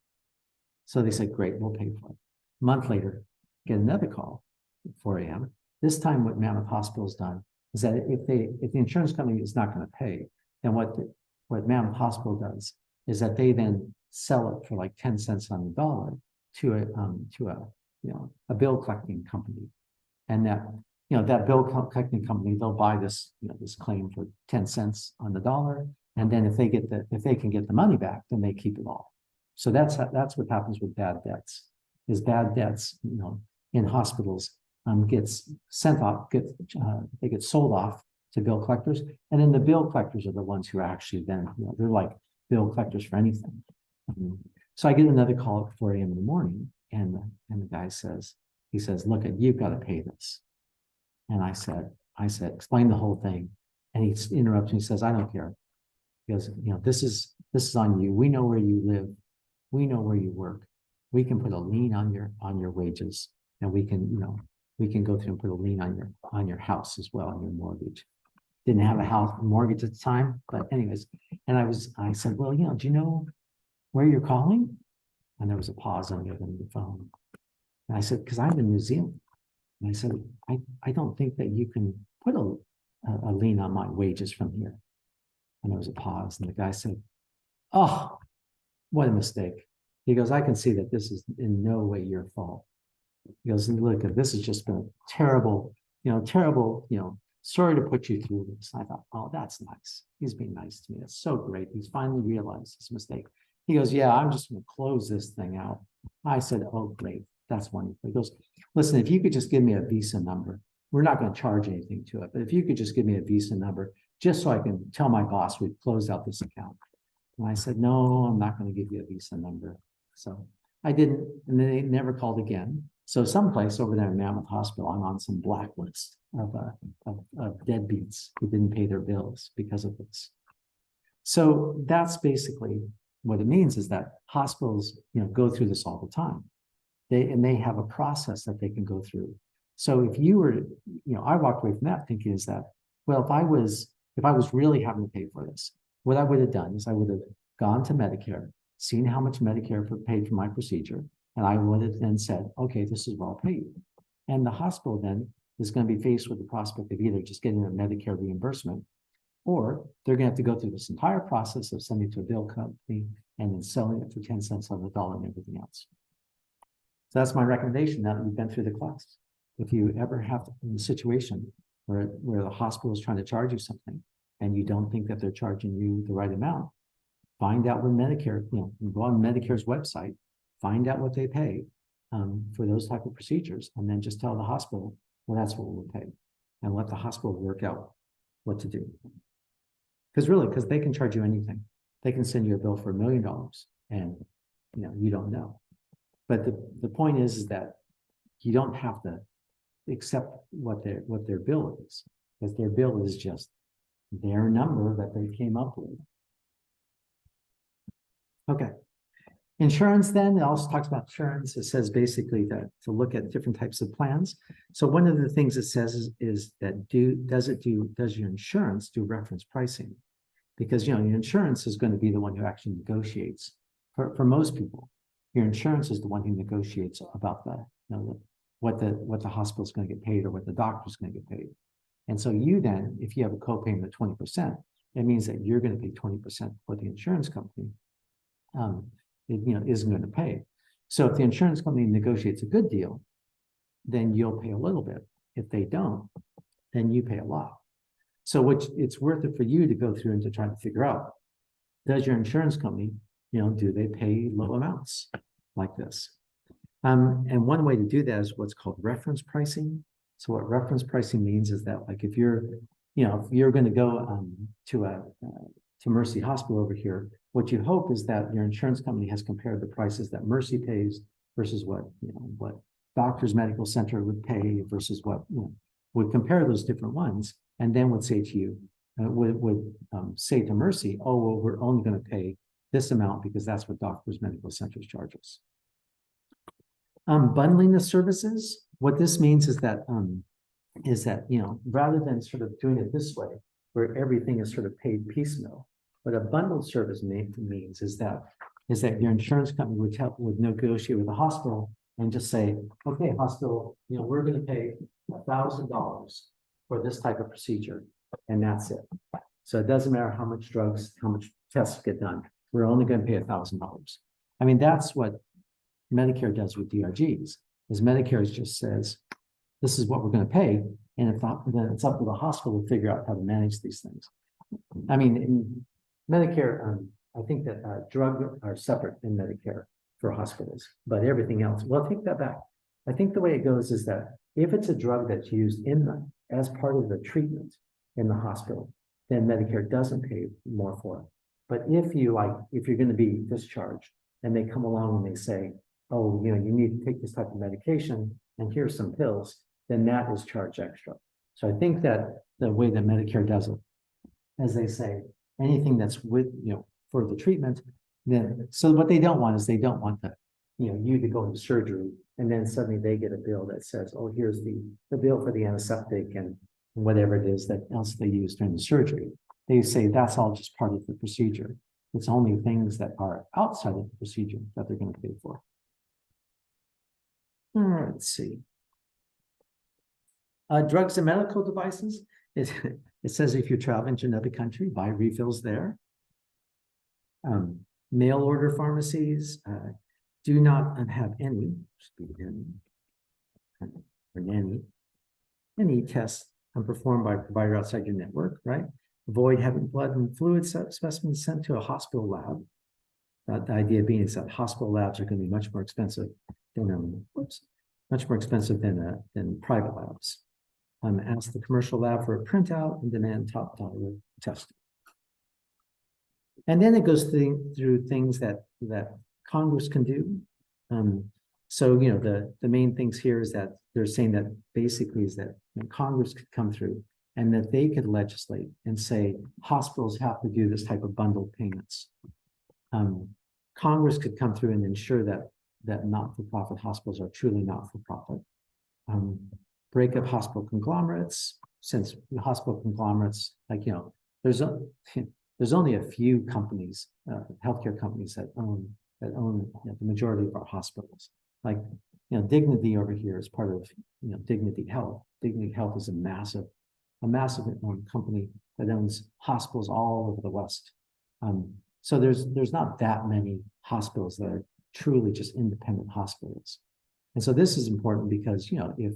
So they said, great, we'll pay for it. A month later, get another call at 4 a.m. This time what Mammoth Hospital's done is that if the insurance company is not going to pay, then what Mammoth Hospital does is that they then sell it for like 10 cents on the dollar to a bill collecting company. And that bill collecting company, they'll buy this claim for 10 cents on the dollar. And then if they can get the money back, then they keep it all. So that's what happens with bad debts. Is bad debts, in hospitals gets sent off, they get sold off to bill collectors, and then the bill collectors are the ones who are actually then, they're like bill collectors for anything. So I get another call at 4 a.m. in the morning, and the guy says, look, you've got to pay this. And I said, explain the whole thing. And he interrupts me, he says, I don't care. He goes, this is on you. We know where you live. We know where you work. We can put a lien on your wages, and we can go through and put a lien on your house as well, on your mortgage. Didn't have a house mortgage at the time, but anyways. And I said, well, do you know where you're calling? And there was a pause on the other end of the phone. And I said, because I'm in New Zealand. And I said, I don't think that you can put a lien on my wages from here. And there was a pause, and the guy said, oh, what a mistake. He goes, I can see that this is in no way your fault. He goes, look, this has just been a terrible, sorry to put you through this. And I thought, oh, that's nice. He's being nice to me. That's so great. He's finally realized his mistake. He goes, yeah, I'm just going to close this thing out. I said, oh, great. That's wonderful. He goes, listen, if you could just give me a Visa number, we're not going to charge anything to it, but if you could just give me a Visa number, just so I can tell my boss we've closed out this account. And I said, no, I'm not going to give you a Visa number. So I didn't, and then they never called again. So someplace over there in Mammoth Hospital, I'm on some blacklist of deadbeats who didn't pay their bills because of this. So that's basically what it means, is that hospitals, go through this all the time. They have a process that they can go through. So if you were, I walked away from that thinking is that, well, if I was really having to pay for this, what I would have done is I would have gone to Medicare, seen how much Medicare paid for my procedure, and I would have then said, okay, this is what I'll pay you. And the hospital then is going to be faced with the prospect of either just getting a Medicare reimbursement, or they're going to have to go through this entire process of sending it to a bill company and then selling it for 10 cents on the dollar and everything else. So that's my recommendation now that you've been through the class. If you ever have in a situation where the hospital is trying to charge you something and you don't think that they're charging you the right amount, find out when Medicare, go on Medicare's website, find out what they pay for those type of procedures, and then just tell the hospital, well, that's what we'll pay, and let the hospital work out what to do. Because they can charge you anything. They can send you a bill for $1 million and you don't know. But the point is that you don't have to accept what their bill is, because their bill is just their number that they came up with. Okay. Insurance then, it also talks about insurance. It says basically that to look at different types of plans. So one of the things it says is that does your insurance do reference pricing? Because your insurance is going to be the one who actually negotiates for most people. Your insurance is the one who negotiates about the, what the hospital's going to get paid or what the doctor's going to get paid. And so you then, if you have a copayment of 20%, it means that you're going to pay 20% what the insurance company isn't going to pay. So if the insurance company negotiates a good deal, then you'll pay a little bit. If they don't, then you pay a lot. So it's worth it for you to go through and to try to figure out, does your insurance company, do they pay low amounts like this? And one way to do that is what's called reference pricing. So what reference pricing means is that, like, if you're going to go to Mercy Hospital over here, what you hope is that your insurance company has compared the prices that Mercy pays versus what Doctors Medical Center would pay versus what would compare those different ones, and then would say to you, would say to Mercy, oh well, we're only going to pay this amount because that's what Doctors Medical Centers charges. Bundling the services. What this means is that rather than sort of doing it this way, where everything is sort of paid piecemeal, what a bundled service means is that your insurance company would negotiate with the hospital and just say, okay, hospital, we're going to pay $1,000 for this type of procedure, and that's it. So it doesn't matter how much drugs, how much tests get done. We're only going to pay $1,000. I mean, that's what Medicare does with DRGs. Is Medicare just says, this is what we're going to pay, and if not, then it's up to the hospital to figure out how to manage these things. I mean, in Medicare, I think that drugs are separate in Medicare for hospitals, but everything else, well, take that back. I think the way it goes is that if it's a drug that's used as part of the treatment in the hospital, then Medicare doesn't pay more for it. But if you're going to be discharged and they come along and they say, oh, you need to take this type of medication and here's some pills, then that is charged extra. So I think that the way that Medicare does it, as they say, anything that's with, for the treatment, then, so what they don't want is they don't want you to go into surgery and then suddenly they get a bill that says, oh, here's the bill for the antiseptic and whatever it is that else they use during the surgery. They say that's all just part of the procedure. It's only things that are outside of the procedure that they're going to pay for. Let's see. Drugs and medical devices. It says if you're traveling to another country, buy refills there. Mail order pharmacies do not have any tests performed by a provider outside your network, right? Avoid having blood and fluid specimens sent to a hospital lab. The idea being is that hospital labs are going to be much more expensive than private labs. Ask the commercial lab for a printout and demand top dollar testing. And then it goes through things that Congress can do. So the main things here is that they're saying that basically is that Congress could come through and that they could legislate and say hospitals have to do this type of bundled payments. Congress could come through and ensure that not-for-profit hospitals are truly not-for-profit. Break up hospital conglomerates, since hospital conglomerates, there's only a few companies, healthcare companies that own the majority of our hospitals. Dignity over here is part of Dignity Health. Dignity Health is a massive company that owns hospitals all over the West. So there's not that many hospitals that are truly just independent hospitals. And so this is important because if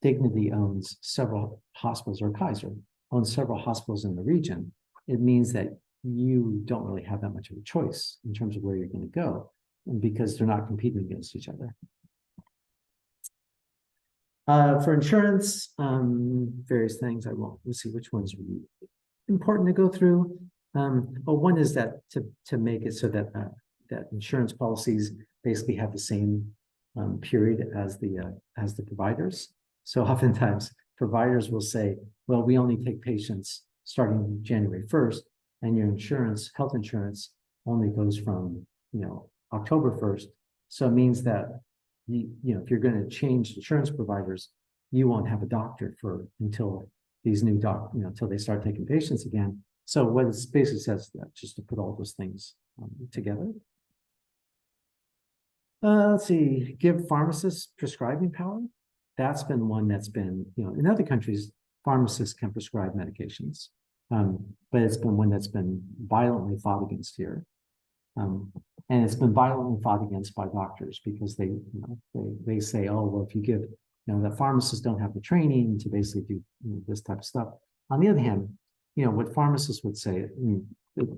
Dignity owns several hospitals, or Kaiser owns several hospitals in the region, it means that you don't really have that much of a choice in terms of where you're going to go, because they're not competing against each other. For insurance, various things. Let's see which ones are important to go through. One is that to make it so that insurance policies basically have the same period as the providers. So oftentimes providers will say, well, we only take patients starting January 1st, and your health insurance only goes from October 1st. So it means that if you're going to change insurance providers, you won't have a doctor until these new until they start taking patients again. So what it basically says that just to put all those things together. Let's see, give pharmacists prescribing power. That's been one that's been, in other countries, pharmacists can prescribe medications. But it's been one that's been violently fought against here. And it's been violently fought against by doctors because they say, oh, well, if you give, that pharmacists don't have the training to basically do this type of stuff. On the other hand, what pharmacists would say,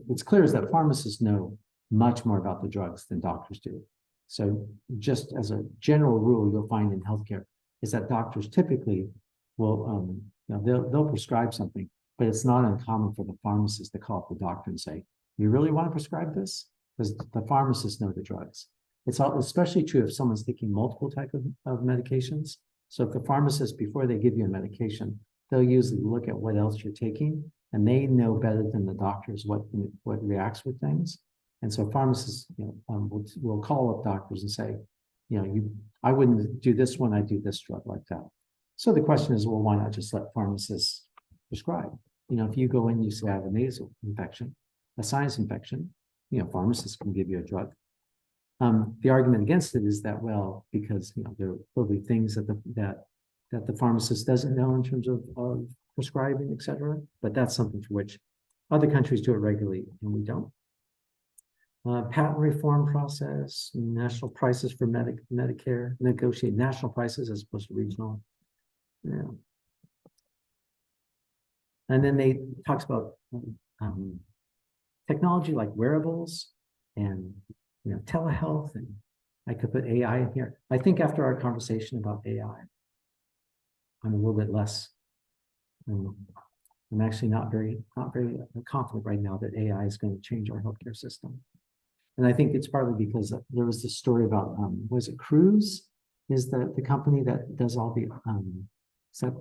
it's clear is that pharmacists know much more about the drugs than doctors do. So just as a general rule, you'll find in healthcare is that doctors typically will, they'll prescribe something, but it's not uncommon for the pharmacist to call up the doctor and say, you really want to prescribe this? Because the pharmacists know the drugs. It's especially true if someone's taking multiple types of medications. So if the pharmacist, before they give you a medication, they'll usually look at what else you're taking, and they know better than the doctors what reacts with things. And so pharmacists will call up doctors and say, I wouldn't do this one, I do this drug like that. So the question is, well, why not just let pharmacists prescribe? If you go in, you say I have a nasal infection, a sinus infection, pharmacists can give you a drug. The argument against it is that, well, because there will be things that the pharmacist doesn't know in terms of prescribing, et cetera. But that's something for which other countries do it regularly and we don't. Patent reform process, national prices for Medicare, negotiate national prices as opposed to regional. Yeah. And then they talks about technology like wearables and telehealth, and I could put AI in here. I think after our conversation about AI, I'm a little bit less. I'm actually not very confident right now that AI is going to change our healthcare system. And I think it's partly because there was this story about was it Cruise is the company that does all the is that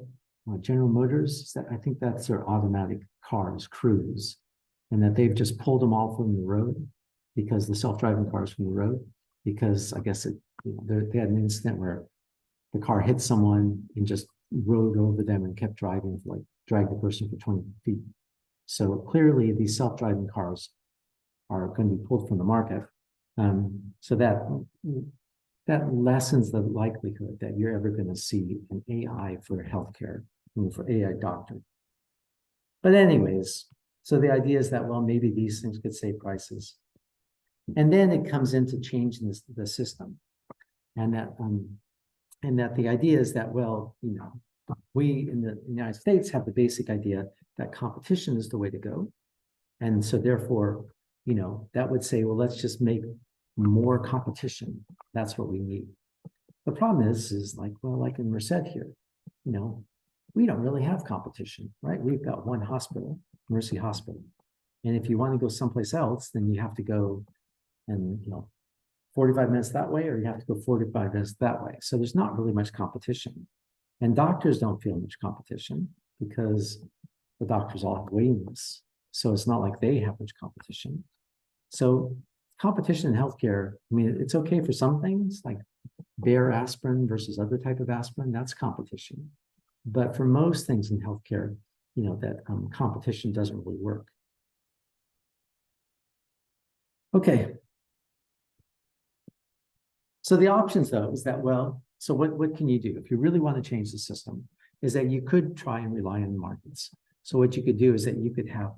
General Motors? I think that's their automatic cars, Cruise, and that they've just pulled them all from the road because the self-driving cars from the road, because I guess they had an incident where the car hit someone and just rode over them and kept driving, like dragged the person for 20 feet. So clearly these self-driving cars are going to be pulled from the market. So that lessens the likelihood that you're ever going to see an AI for healthcare, for AI doctor. But anyways, so the idea is that, well, maybe these things could save prices. And then it comes into changing the system. And that the idea is that, well, we in the United States have the basic idea that competition is the way to go. And so therefore, that would say, well, let's just make more competition. That's what we need. The problem is like, well, like in Merced here, we don't really have competition, right? We've got one hospital, Mercy Hospital. And if you want to go someplace else, then you have to go and, 45 minutes that way, or you have to go 45 minutes that way. So there's not really much competition. And doctors don't feel much competition because the doctors all have waiting lists. So it's not like they have much competition. So competition in healthcare, it's okay for some things like Bayer aspirin versus other type of aspirin, that's competition. But for most things in healthcare, that competition doesn't really work. Okay. So the options though is that, well, so what can you do? If you really want to change the system, is that you could try and rely on the markets. So what you could do is that you could have,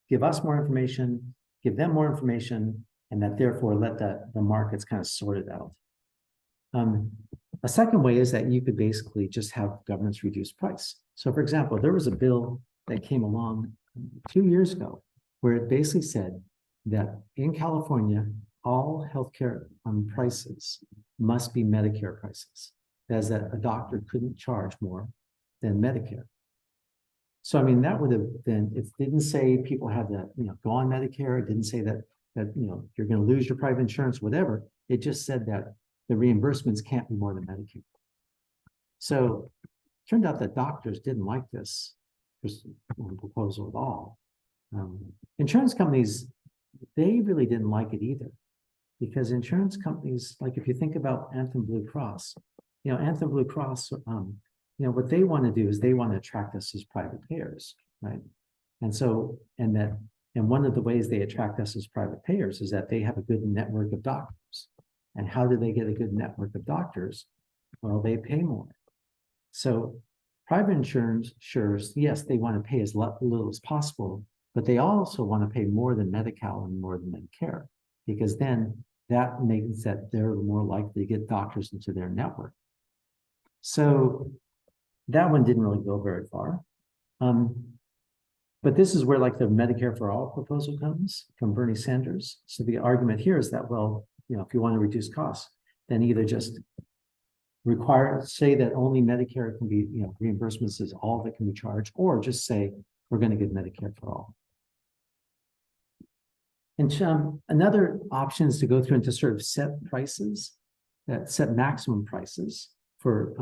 give us more information, give them more information, and that therefore let the markets kind of sort it out. A second way is that you could basically just have governments reduce price. So for example, there was a bill that came along 2 years ago where it basically said that in California, all healthcare prices must be Medicare prices. As that a doctor couldn't charge more than Medicare. So that would have been, it didn't say people had to, go on Medicare. It didn't say that you're going to lose your private insurance, whatever. It just said that the reimbursements can't be more than Medicare. So it turned out that doctors didn't like this proposal at all. Insurance companies, they really didn't like it either, because insurance companies, like if you think about Anthem Blue Cross, Anthem Blue Cross, what they want to do is they want to attract us as private payers, right? And so, and that And one of the ways they attract us as private payers is that they have a good network of doctors. And how do they get a good network of doctors? Well, they pay more. So private insurers, yes, they want to pay as little as possible, but they also want to pay more than Medi-Cal and more than Medicare, because then that means that they're more likely to get doctors into their network. So that one didn't really go very far. But this is where like the Medicare for All proposal comes from Bernie Sanders. So the argument here is that, well, if you want to reduce costs, then either just say that only Medicare can be, reimbursements is all that can be charged, or just say we're going to give Medicare for all. And another option is to go through and to sort of set prices, set maximum prices for,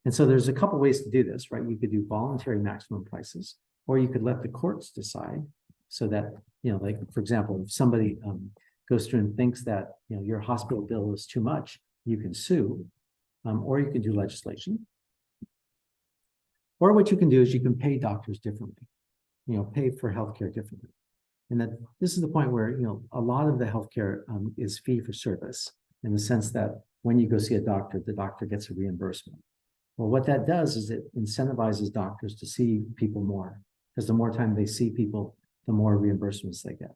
and so there's a couple ways to do this, right? You could do voluntary maximum prices, or you could let the courts decide so that, like, for example, if somebody goes through and thinks that, your hospital bill is too much, you can sue, or you can do legislation. Or what you can do is you can pay doctors differently, pay for healthcare differently. And that this is the point where, a lot of the healthcare is fee for service, in the sense that when you go see a doctor, the doctor gets a reimbursement. Well, what that does is it incentivizes doctors to see people more, because the more time they see people, the more reimbursements they get.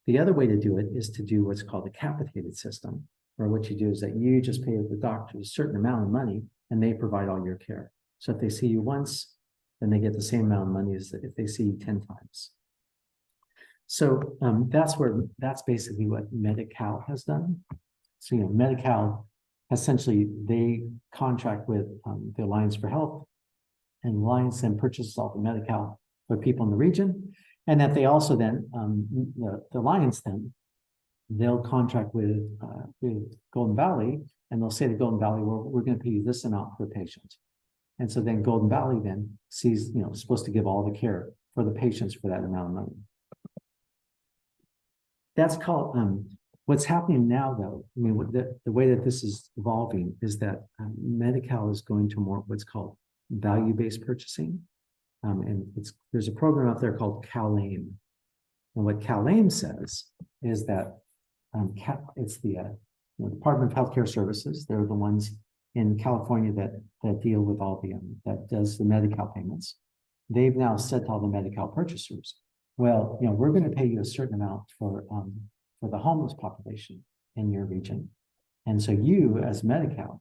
The other way to do it is to do what's called a capitated system, where what you do is that you just pay the doctor a certain amount of money and they provide all your care. So if they see you once, then they get the same amount of money as if they see you 10 times. So that's basically what Medi-Cal has done. So, Medi-Cal, essentially, they contract with the Alliance for Health, and Alliance then purchases all the Medi-Cal for people in the region. And that they also then, the Alliance then, they'll contract with Golden Valley, and they'll say to Golden Valley, well, we're going to pay you this amount per patient. And so then Golden Valley then sees, supposed to give all the care for the patients for that amount of money. That's called, what's happening now though, the way that this is evolving is that Medi-Cal is going to more what's called value-based purchasing. And there's a program out there called CalAIM. And what CalAIM says is that it's the Department of Healthcare Services. They're the ones in California that deal with all the, that does the Medi-Cal payments. They've now said to all the Medi-Cal purchasers, well, we're going to pay you a certain amount for the homeless population in your region. And so you, as Medi-Cal,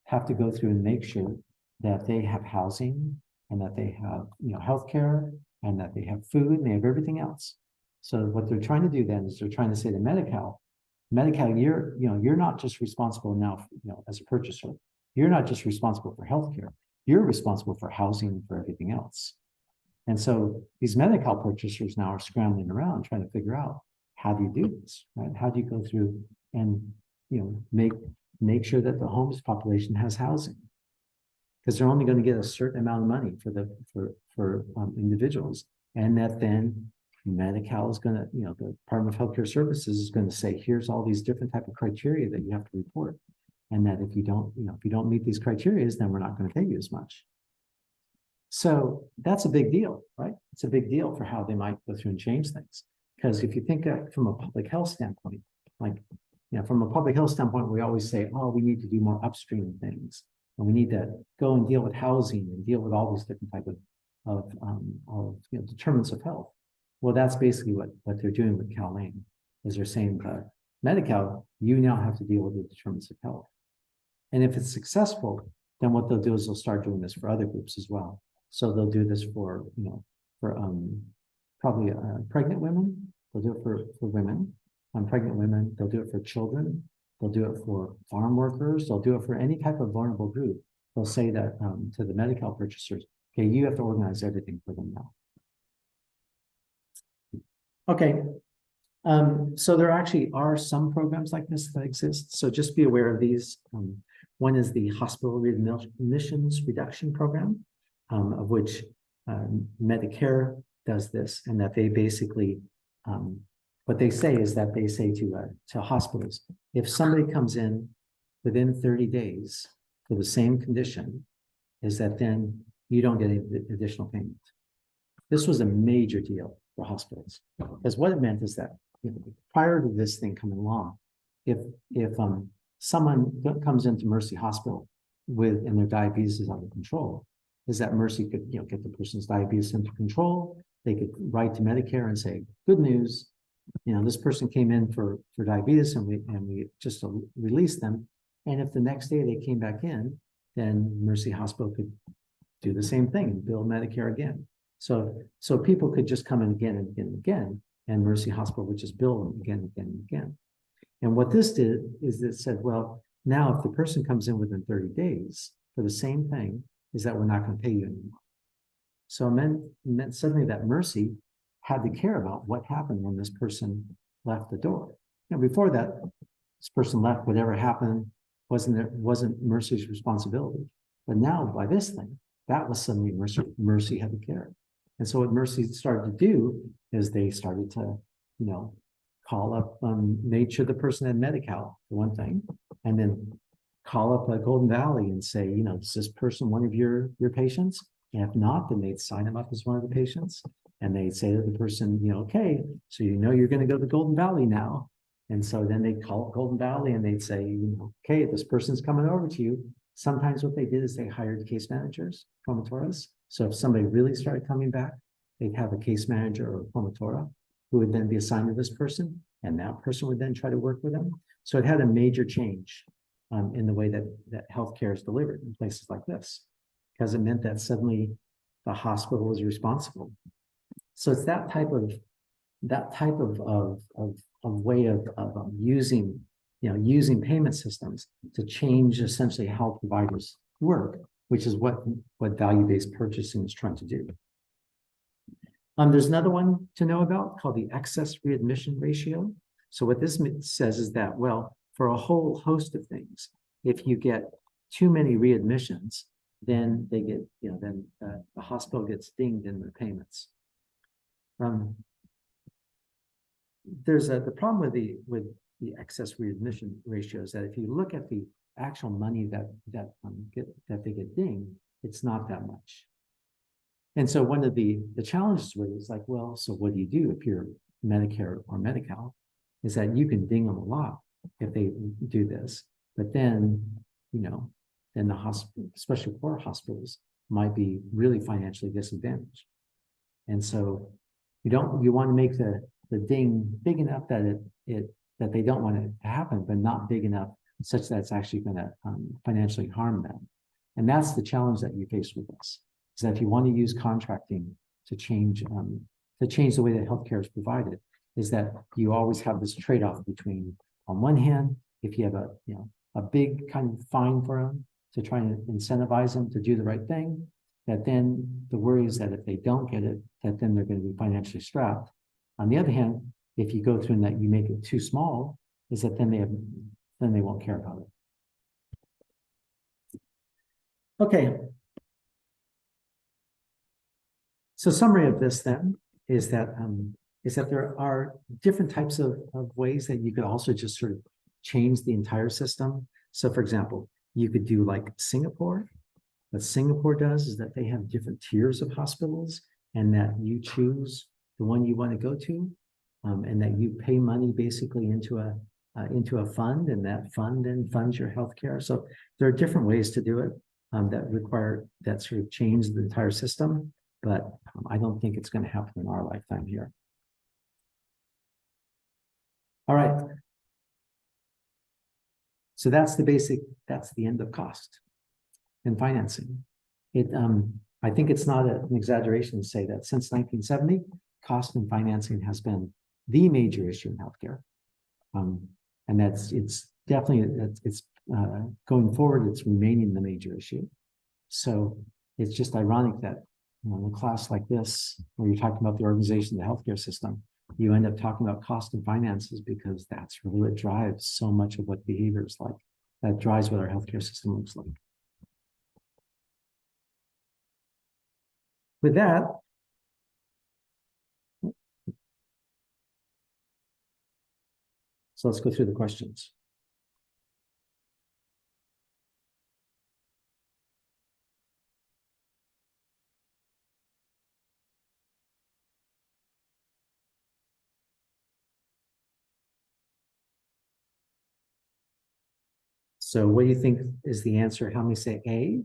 have to go through and make sure that they have housing, and that they have, healthcare, and that they have food, and they have everything else. So what they're trying to do then is they're trying to say to Medi-Cal, you're not just responsible now, as a purchaser, you're not just responsible for healthcare, you're responsible for housing and for everything else. And so these Medi-Cal purchasers now are scrambling around trying to figure out, how do you do this, right? How do you go through and, make sure that the homeless population has housing? Because they're only going to get a certain amount of money for individuals, and that then Medi-Cal is going to, the Department of Healthcare Services is going to say, here's all these different type of criteria that you have to report, and that if you don't meet these criteria, then we're not going to pay you as much. So that's a big deal, right? It's a big deal for how they might go through and change things. Because if you think from a public health standpoint, from a public health standpoint, we always say, oh, we need to do more upstream things. And we need to go and deal with housing and deal with all these different type of determinants of health. Well, that's basically what they're doing with CalAIM, is they're saying, Medi-Cal, you now have to deal with the determinants of health. And if it's successful, then what they'll do is they'll start doing this for other groups as well. So they'll do this for probably pregnant women. They'll do it for women, pregnant women. They'll do it for children. They'll do it for farm workers. They'll do it for any type of vulnerable group. They'll say that to the Medi-Cal purchasers, okay, you have to organize everything for them now. Okay, so there actually are some programs like this that exist. So just be aware of these. One is the Hospital Readmissions Reduction Program, of which Medicare does this, and that they basically, what they say is that they say to hospitals, if somebody comes in within 30 days for the same condition, is that then you don't get any additional payment. This was a major deal. for hospitals. Because what it meant is that, you know, prior to this thing coming along, if someone comes into Mercy Hospital with and their diabetes is under control, is that Mercy could, you know, get the person's diabetes under control. They could write to Medicare and say, good news, you know, this person came in for diabetes and we just released them. And if the next day they came back in, then Mercy Hospital could do the same thing and bill Medicare again. So people could just come in again and again and again, and Mercy Hospital would just bill them again and again and again. And what this did is it said, well, now if the person comes in within 30 days for the same thing, is that we're not going to pay you anymore. So it meant suddenly that Mercy had to care about what happened when this person left the door. Now, before that, this person left, whatever happened wasn't Mercy's responsibility. But now by this thing, that was suddenly Mercy had to care. And so what Mercy started to do is they started to, you know, call up, made sure the person had Medi-Cal for one thing, and then call up Golden Valley and say, you know, is this person one of your patients? And if not, then they'd sign them up as one of the patients. And they'd say to the person, you know, okay, so you know you're going to go to Golden Valley now. And so then they'd call Golden Valley and they'd say, you know, okay, this person's coming over to you. Sometimes what they did is they hired case managers, promotores. So if somebody really started coming back, they'd have a case manager or a promotora who would then be assigned to this person, and that person would then try to work with them. So it had a major change in the way that healthcare is delivered in places like this, because it meant that suddenly the hospital was responsible. So it's that type of way of using, you know, using payment systems to change essentially how providers work, which is what value-based purchasing is trying to do. There's another one to know about called the excess readmission ratio. So what this says is that, well, for a whole host of things, if you get too many readmissions, then they get, you know, then the hospital gets dinged in their payments. There's the problem with the excess readmission ratio is that if you look at the actual money that they get dinged, it's not that much. And so one of the challenges with it is like, well, so what do you do if you're Medicare or Medi-Cal? Is that you can ding them a lot if they do this, but then, you know, then the hospital, especially poor hospitals, might be really financially disadvantaged. And so you want to make the ding big enough that that they don't want it to happen, but not big enough such that it's actually going to financially harm them. And that's the challenge that you face with this. Is that if you want to use contracting to change the way that healthcare is provided, is that you always have this trade-off between, on one hand, if you have a big kind of fine for them to try and incentivize them to do the right thing, that then the worry is that if they don't get it, that then they're going to be financially strapped. On the other hand, if you go through and that you make it too small, is that then they won't care about it. Okay. So summary of this then is that there are different types of ways that you could also just sort of change the entire system. So for example, you could do like Singapore. What Singapore does is that they have different tiers of hospitals, and that you choose the one you want to go to, and that you pay money basically into a fund, and that fund then funds your healthcare. So there are different ways to do it that sort of change the entire system. But I don't think it's going to happen in our lifetime here. All right. So that's the end of cost and financing. I think it's not an exaggeration to say that since 1970, cost and financing has been the major issue in healthcare. And it's definitely going forward, it's remaining the major issue. So it's just ironic that in a class like this, where you're talking about the organization of the healthcare system, you end up talking about cost and finances, because that's really what drives so much of what behavior is like. That drives what our healthcare system looks like. With that, so let's go through the questions. So what do you think is the answer? How many say A?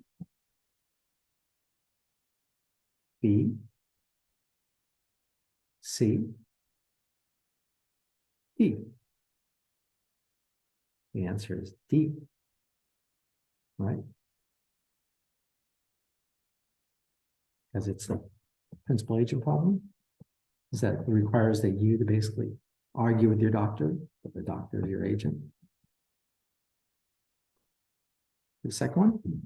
B? C? D? The answer is D. Right? Because it's a principal agent problem. Is that it requires that you to basically argue with your doctor, but the doctor is your agent. The second one.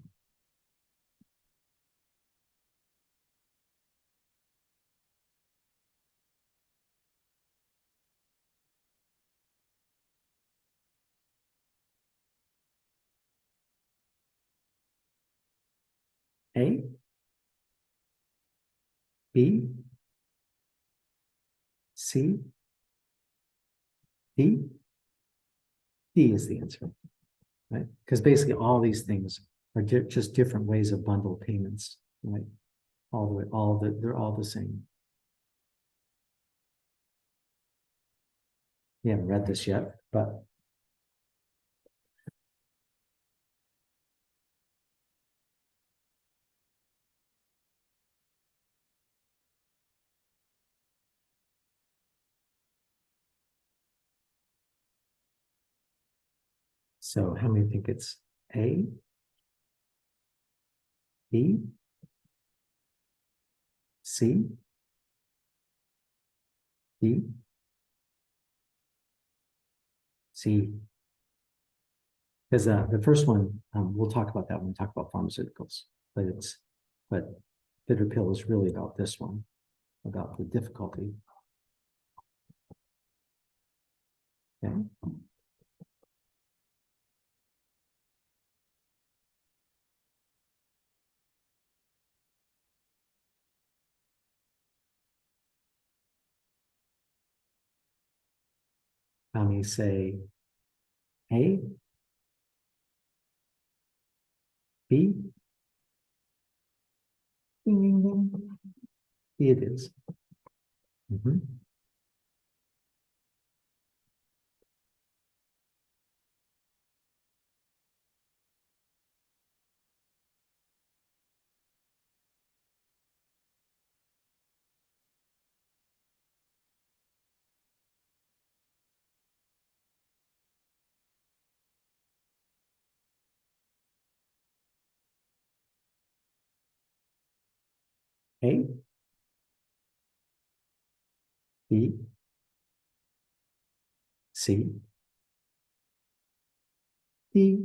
A? B? C? D? D is the answer, right? Because basically all these things are just different ways of bundle payments, right? They're all the same. You haven't read this yet, but so how many think it's A, B, C, D, C? Because the first one, we'll talk about that when we talk about pharmaceuticals, but bitter pill is really about this one, about the difficulty. Okay. How many say A, B? Ding, ding, ding. B it is. Mhm. A, B, C, D,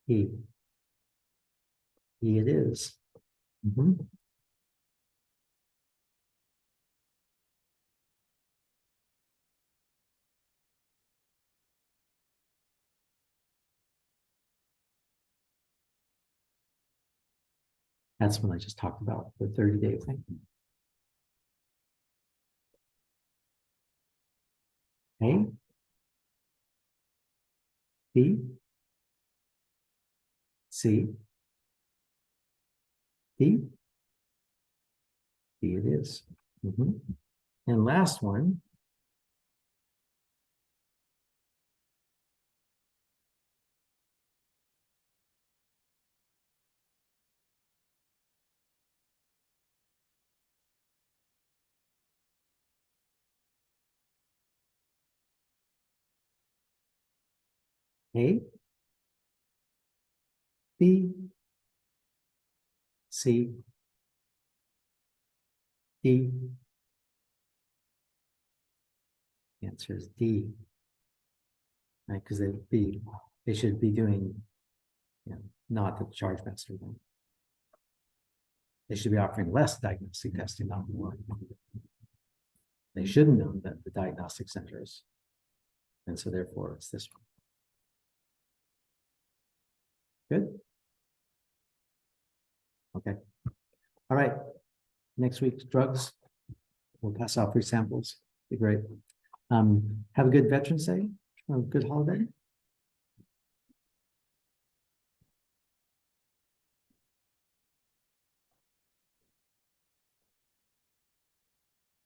E. E it is. Mhm. That's when I just talked about the 30-day thing. A, B, C, D, D it is. Mhm. And last one, A, B, C, D. The answer is D, right? Because they should be doing, not the charge master then. They should be offering less diagnostic testing, not more. They should know that the diagnostic centers, and so therefore it's this one. Good. Okay. All right. Next week's drugs. We'll pass out free samples. Be great. Have a good Veterans Day. A good holiday.